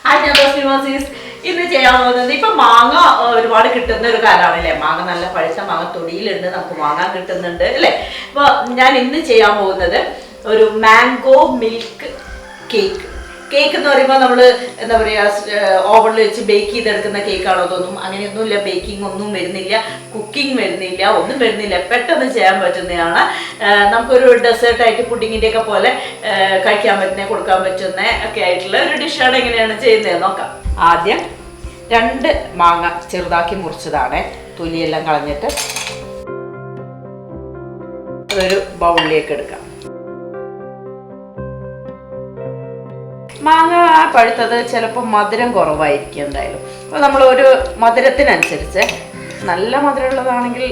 Hi, Thesnim Azeez. ഇന്ന് ചെയ്യാൻ പോകുന്നത് ഇപ്പൊ മാങ്ങ ഒരുപാട് കിട്ടുന്ന ഒരു കാലമാണല്ലേ. മാങ്ങ നല്ല പഴുത്ത മാങ്ങ തൊടിയിലുണ്ട്, നമുക്ക് വാങ്ങാൻ കിട്ടുന്നുണ്ട് അല്ലേ. അപ്പൊ ഞാൻ ഇന്ന് ചെയ്യാൻ പോകുന്നത് ഒരു മാംഗോ മിൽക്ക് കേക്ക്. കേക്ക് എന്ന് പറയുമ്പോൾ നമ്മൾ എന്താ പറയുക, ഓവനിൽ വെച്ച് ബേക്ക് ചെയ്തെടുക്കുന്ന കേക്കാണോ തോന്നും. അങ്ങനെയൊന്നുമില്ല, ബേക്കിംഗ് ഒന്നും വരുന്നില്ല, കുക്കിംഗ് വരുന്നില്ല, ഒന്നും വരുന്നില്ല. പെട്ടെന്ന് ചെയ്യാൻ പറ്റുന്നതാണ്. നമുക്കൊരു ഡെസേർട്ടായിട്ട് പുഡിങ്ങിൻ്റെ ഒക്കെ പോലെ കഴിക്കാൻ പറ്റുന്ന, കൊടുക്കാൻ പറ്റുന്ന ഒക്കെ ആയിട്ടുള്ള ഒരു ഡിഷാണ്. എങ്ങനെയാണ് ചെയ്യുന്നത് നോക്കാം. ആദ്യം 2 മാങ്ങ ചെറുതാക്കി മുറിച്ചതാണ്, തൊലിയെല്ലാം കളഞ്ഞിട്ട് അതൊരു ബൗളിലേക്ക് എടുക്കാം. മാങ്ങ പഴുത്തത് ചിലപ്പോൾ മധുരം കുറവായിരിക്കും എന്തായാലും. അപ്പോൾ നമ്മളൊരു മധുരത്തിനനുസരിച്ച്, നല്ല മധുരമുള്ളതാണെങ്കിൽ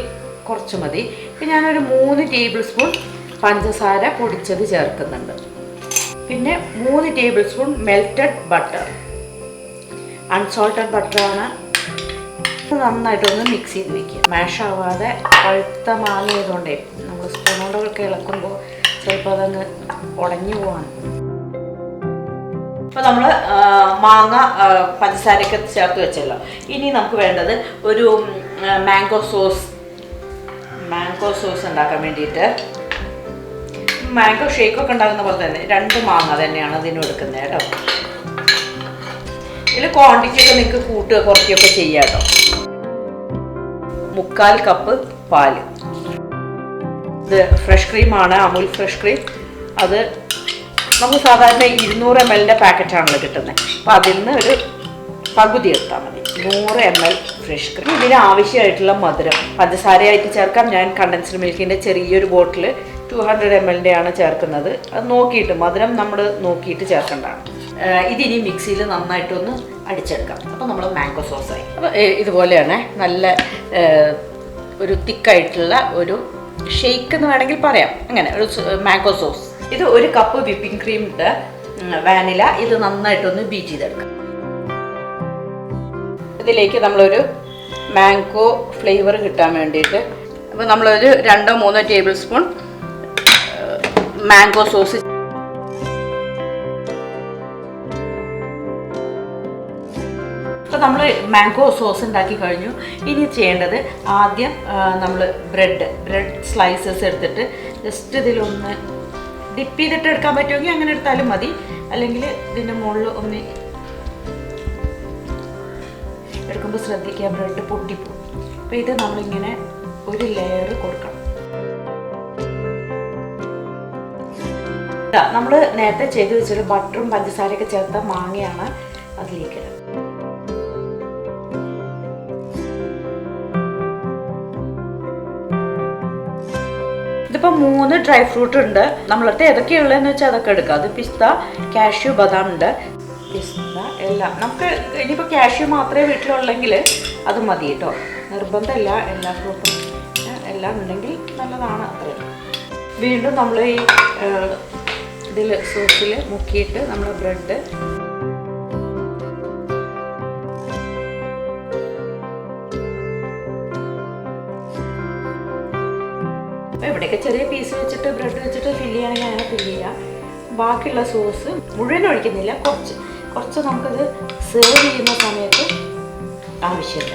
കുറച്ച് മതി. ഇപ്പം ഞാനൊരു 3 ടേബിൾ സ്പൂൺ പഞ്ചസാര പൊടിച്ചത് ചേർക്കുന്നുണ്ട്. പിന്നെ 3 tablespoon melted butter, unsalted ബട്ടറാണ്. നന്നായിട്ടൊന്ന് മിക്സ് ചെയ്ത് വയ്ക്കുക. മാഷ് ആവാതെ പഴുത്ത മാങ്ങ ആയതുകൊണ്ടേ നമ്മൾ സ്പൂണോടൊക്കെ ഇളക്കുമ്പോൾ ചിലപ്പോൾ അതങ്ങ് ഉടഞ്ഞു പോവാണ്. അപ്പോൾ നമ്മൾ മാങ്ങ പഞ്ചസാരയൊക്കെ ചേർത്ത് വെച്ചല്ലോ. ഇനി നമുക്ക് വേണ്ടത് ഒരു മാംഗോ സോസ് ഉണ്ടാക്കാൻ വേണ്ടിയിട്ട്, മാംഗോ ഷേക്കൊക്കെ ഉണ്ടാകുന്ന പോലെ തന്നെ 2 മാങ്ങ തന്നെയാണ് ഇതിനും എടുക്കുന്നത് കേട്ടോ. ഇതിൽ ക്വാണ്ടിറ്റി ഒക്കെ നിങ്ങൾക്ക് കൂട്ടുക കുറയ്ക്കുകയൊക്കെ ചെയ്യാം കേട്ടോ. 3/4 കപ്പ് പാല്. ഇത് ഫ്രഷ് ക്രീമാണ്, അമൂൽ ഫ്രഷ് ക്രീം. അത് നമുക്ക് സാധാരണ 200 ml പാക്കറ്റാണല്ലോ കിട്ടുന്നത്. അപ്പോൾ അതിൽ നിന്ന് ഒരു പകുതി എടുത്താൽ മതി. 100 ml ഫ്രഷ് ക്രീം. ഇതിന് ആവശ്യമായിട്ടുള്ള മധുരം പഞ്ചസാരയായിട്ട് ചേർക്കാം. ഞാൻ കണ്ടൻസ്ഡ് മിൽക്കിൻ്റെ ചെറിയൊരു ബോട്ടിൽ 200 ml ആണ് ചേർക്കുന്നത്. അത് നോക്കിയിട്ട്, മധുരം നമ്മൾ നോക്കിയിട്ട് ചേർക്കേണ്ടതാണ്. ഇതിനി മിക്സിയിൽ നന്നായിട്ടൊന്ന് അടിച്ചെടുക്കാം. അപ്പോൾ നമ്മൾ മാംഗോ സോസായി. അപ്പോൾ ഇതുപോലെയാണ് നല്ല ഒരു തിക്കായിട്ടുള്ള ഒരു ഷേക്ക് എന്ന് വേണമെങ്കിൽ പറയാം. അങ്ങനെ ഒരു മാംഗോ സോസ്. ഇത് 1 കപ്പ് വിപ്പിംഗ് ക്രീം ഉണ്ട്, വാനില. ഇത് നന്നായിട്ടൊന്ന് ബീറ്റ് ചെയ്തെടുക്കാം. ഇതിലേക്ക് നമ്മളൊരു മാംഗോ ഫ്ലേവർ കിട്ടാൻ വേണ്ടിയിട്ട്, അപ്പോൾ നമ്മളൊരു 2-3 ടേബിൾ സ്പൂൺ മാംഗോ സോസ്. അപ്പോൾ നമ്മൾ മാംഗോ സോസ് ഉണ്ടാക്കി കഴിഞ്ഞു. ഇനി ചെയ്യേണ്ടത്, ആദ്യം നമ്മൾ ബ്രെഡ് സ്ലൈസസ് എടുത്തിട്ട് ജസ്റ്റ് ഇതിലൊന്ന് ഡിപ്പ് ചെയ്തിട്ട് എടുക്കാൻ പറ്റുമെങ്കിൽ അങ്ങനെ എടുത്താലും മതി. അല്ലെങ്കിൽ ഇതിൻ്റെ മുകളിൽ ഒന്ന് എടുക്കുമ്പോൾ ശ്രദ്ധിക്കുക, ബ്രെഡ് പൊട്ടിപ്പോകും. അപ്പോൾ ഇത് നമ്മളിങ്ങനെ ഒരു ലെയർ കൊടുക്കണം. നമ്മൾ നേരത്തെ ചെയ്ത് വെച്ചിട്ട് ബട്ടറും പഞ്ചസാരയൊക്കെ ചേർത്ത മാങ്ങയാണ് അതിലേക്ക്. ഇതിപ്പോൾ 3 ഡ്രൈ ഫ്രൂട്ട് ഉണ്ട്. നമ്മളടുത്ത് ഏതൊക്കെയുള്ളതെന്ന് വെച്ചാൽ അതൊക്കെ എടുക്കാം. അത് പിസ്ത, കാഷ്യൂ, ബദാം ഉണ്ട്. പിസ്ത എല്ലാം നമുക്ക്, ഇനിയിപ്പോൾ കാഷ്യൂ മാത്രമേ വീട്ടിലുള്ളെങ്കിൽ അത് മതി കേട്ടോ. നിർബന്ധമില്ല, എല്ലാ ഫ്രൂട്ടും എല്ലാം ഉണ്ടെങ്കിൽ നല്ലതാണ്. അത്രയും. വീണ്ടും നമ്മൾ ഈ ഇതിൽ സോസിൽ മുക്കിയിട്ട് നമ്മൾ ബ്രെഡ് ഇവിടെയൊക്കെ ചെറിയ പീസ് വെച്ചിട്ട് ബ്രെഡ് വെച്ചിട്ട് ഫില്ല് ചെയ്യുകയാണെങ്കിൽ അങ്ങനെ ഫില്ല് ചെയ്യാം. ബാക്കിയുള്ള സോസ് മുഴുവൻ ഒഴിക്കുന്നില്ല, കുറച്ച് നമുക്കത് സെർവ് ചെയ്യുന്ന സമയത്ത് ആവശ്യമില്ല.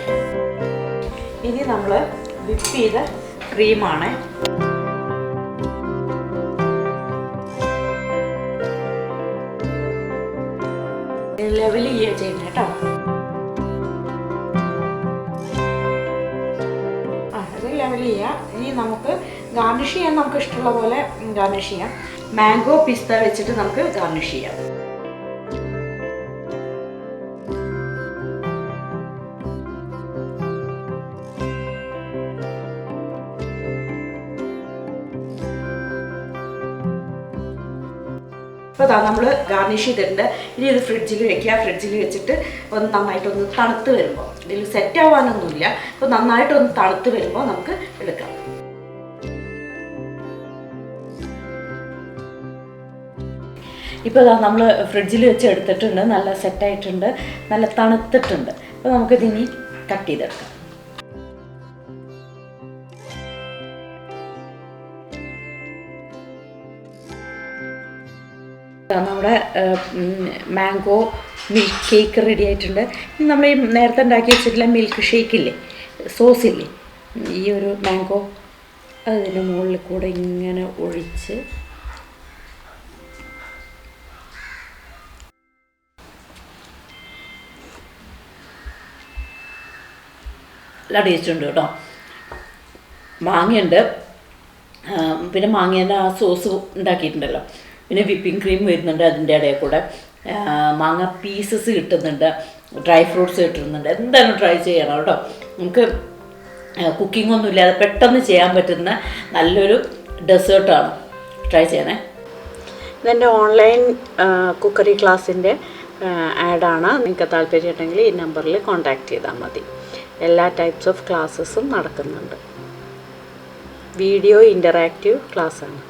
ഇനി നമ്മൾ വിപ്പ് ചെയ്ത ക്രീമാണ്. ലെവൽ ചെയ്യുന്നത് കേട്ടോ. അത് ലെവൽ ചെയ്യാം. ഇനി നമുക്ക് ഗാർണിഷ് ചെയ്യാൻ നമുക്ക് ഇഷ്ടമുള്ള പോലെ ഗാർണിഷ് ചെയ്യാം. മാംഗോ പിസ്ത വെച്ചിട്ട് നമുക്ക് ഗാർണിഷ് ചെയ്യാം. അപ്പോൾ നമ്മൾ ഗാർണിഷ് ചെയ്തിട്ടുണ്ട്. ഇനി ഇത് ഫ്രിഡ്ജിൽ വെക്കുക. ഫ്രിഡ്ജിൽ വെച്ചിട്ട് ഒന്ന് നന്നായിട്ടൊന്ന് തണുത്ത് വരുമ്പോൾ, ഇതിൽ സെറ്റ് ആവാനൊന്നുമില്ല, അപ്പോൾ നന്നായിട്ടൊന്ന് തണുത്ത് വരുമ്പോൾ നമുക്ക് എടുക്കാം. ഇപ്പോൾ നമ്മൾ ഫ്രിഡ്ജിൽ വെച്ച് എടുത്തിട്ടുണ്ട്. നല്ല സെറ്റായിട്ടുണ്ട്, നല്ല തണുത്തിട്ടുണ്ട്. അപ്പോൾ നമുക്കിതിനി കട്ട് ചെയ്തെടുക്കാം. നമ്മുടെ മാംഗോ മിൽക്ക് കേക്ക് റെഡി ആയിട്ടുണ്ട്. ഇനി നമ്മൾ ഈ നേരത്തെ ഉണ്ടാക്കി വെച്ചിട്ടുള്ള മിൽക്ക് ഷേക്കില്ലേ, സോസില്ലേ, ഈ ഒരു മാംഗോ അതിൻ്റെ മുകളിൽ കൂടെ ഇങ്ങനെ ഒഴിച്ച് നല്ല ടേസ്റ്റ് ഉണ്ട് കേട്ടോ. മാങ്ങയുണ്ട്, പിന്നെ മാങ്ങേൻ്റെ ആ സോസ് ഉണ്ടാക്കിയിട്ടുണ്ടല്ലോ, പിന്നെ വിപ്പിംഗ് ക്രീം വരുന്നുണ്ട് അതിൻ്റെ ഇടയിൽ കൂടെ, മാങ്ങ പീസസ് കിട്ടുന്നുണ്ട്, ഡ്രൈ ഫ്രൂട്ട്സ് കിട്ടുന്നുണ്ട്. എന്തായാലും ട്രൈ ചെയ്യണം കേട്ടോ. നമുക്ക് കുക്കിംഗ് ഒന്നും ഇല്ലാതെ പെട്ടെന്ന് ചെയ്യാൻ പറ്റുന്ന നല്ലൊരു ഡെസേർട്ടാണ്. ട്രൈ ചെയ്യണേ. ഇതെൻ്റെ ഓൺലൈൻ കുക്കറി ക്ലാസ്സിൻ്റെ ആഡാണ്. നിങ്ങൾക്ക് താല്പര്യമുണ്ടെങ്കിൽ ഈ നമ്പറിൽ കോൺടാക്റ്റ് ചെയ്താൽ മതി. എല്ലാ ടൈപ്സ് ഓഫ് ക്ലാസ്സസും നടക്കുന്നുണ്ട്. വീഡിയോ ഇൻ്ററാക്റ്റീവ് ക്ലാസ്സാണ്.